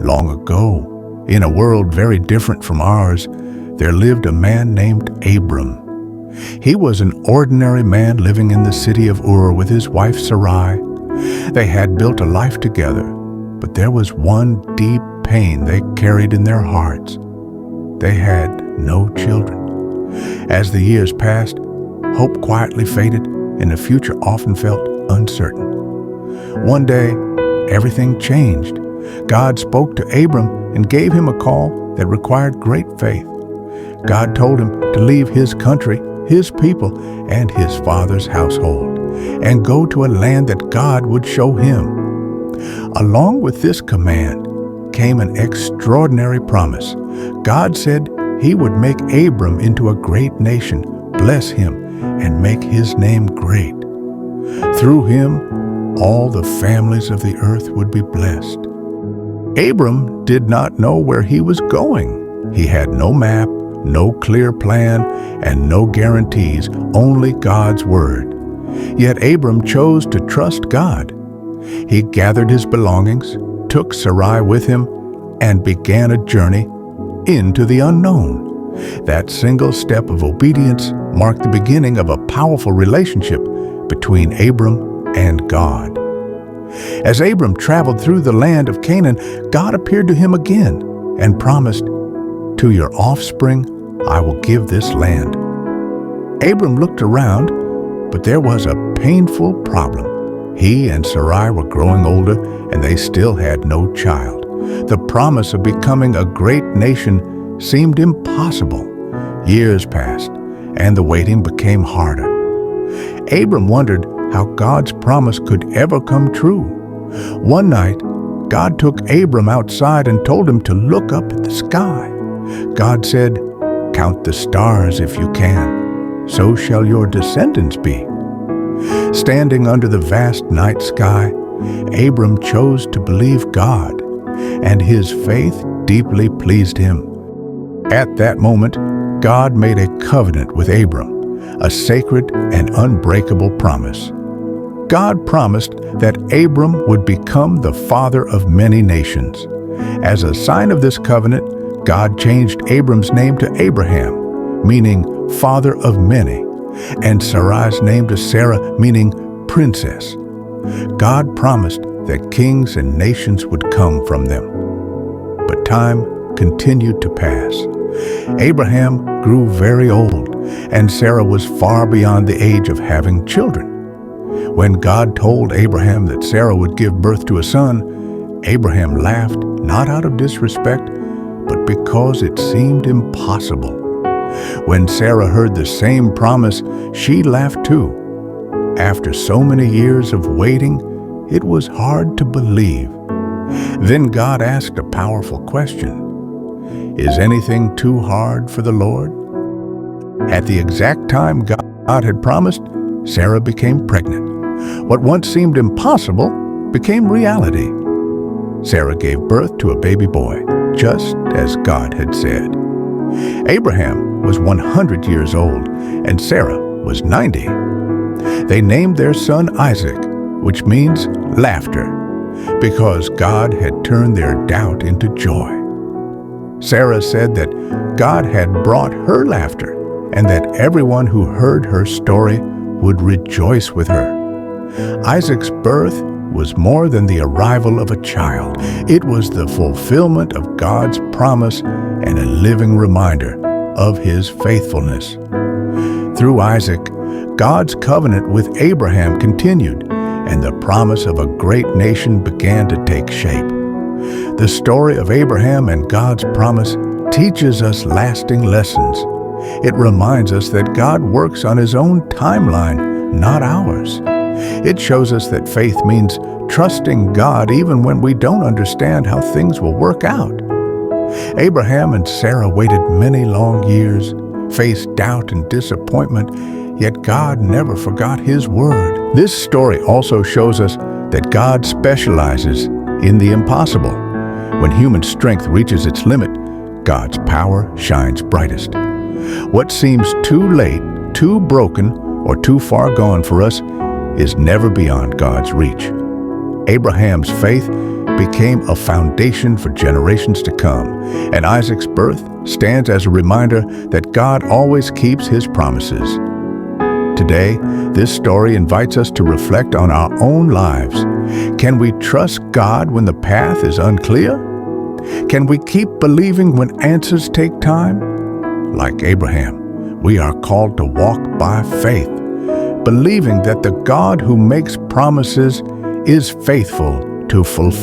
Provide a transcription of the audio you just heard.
Long ago, in a world very different from ours, there lived a man named Abram. He was an ordinary man living in the city of Ur with his wife Sarai. They had built a life together, but there was one deep pain they carried in their hearts. They had no children. As the years passed, hope quietly faded, and the future often felt uncertain. One day, everything changed. God spoke to Abram and gave him a call that required great faith. God told him to leave his country, his people, and his father's household, and go to a land that God would show him. Along with this command came an extraordinary promise. God said he would make Abram into a great nation, bless him, and make his name great. Through him, all the families of the earth would be blessed. Abram did not know where he was going. He had no map, no clear plan, and no guarantees, only God's word. Yet Abram chose to trust God. He gathered his belongings, took Sarai with him, and began a journey into the unknown. That single step of obedience marked the beginning of a powerful relationship between Abram and God. As Abram traveled through the land of Canaan, God appeared to him again and promised, "To your offspring I will give this land." Abram looked around, but there was a painful problem. He and Sarai were growing older, and they still had no child. The promise of becoming a great nation seemed impossible. Years passed, and the waiting became harder. Abram wondered how God's promise could ever come true. One night, God took Abram outside and told him to look up at the sky. God said, "Count the stars if you can, so shall your descendants be." Standing under the vast night sky, Abram chose to believe God, and his faith deeply pleased him. At that moment, God made a covenant with Abram, a sacred and unbreakable promise. God promised that Abram would become the father of many nations. As a sign of this covenant, God changed Abram's name to Abraham, meaning father of many, and Sarai's name to Sarah, meaning princess. God promised that kings and nations would come from them. But time continued to pass. Abraham grew very old, and Sarah was far beyond the age of having children. When God told Abraham that Sarah would give birth to a son, Abraham laughed, not out of disrespect, but because it seemed impossible. When Sarah heard the same promise, she laughed too. After so many years of waiting, it was hard to believe. Then God asked a powerful question. Is anything too hard for the Lord? At the exact time God had promised, Sarah became pregnant. What once seemed impossible became reality. Sarah gave birth to a baby boy, just as God had said. Abraham was 100 years old, and Sarah was 90. They named their son Isaac, which means laughter, because God had turned their doubt into joy. Sarah said that God had brought her laughter, and that everyone who heard her story would rejoice with her. Isaac's birth was more than the arrival of a child. It was the fulfillment of God's promise and a living reminder of his faithfulness. Through Isaac, God's covenant with Abraham continued, and the promise of a great nation began to take shape. The story of Abraham and God's promise teaches us lasting lessons. It reminds us that God works on his own timeline, not ours. It shows us that faith means trusting God even when we don't understand how things will work out. Abraham and Sarah waited many long years, faced doubt and disappointment, yet God never forgot his word. This story also shows us that God specializes in the impossible. When human strength reaches its limit, God's power shines brightest. What seems too late, too broken, or too far gone for us is never beyond God's reach. Abraham's faith became a foundation for generations to come, and Isaac's birth stands as a reminder that God always keeps his promises. Today, this story invites us to reflect on our own lives. Can we trust God when the path is unclear? Can we keep believing when answers take time? Like Abraham, we are called to walk by faith, believing that the God who makes promises is faithful to fulfill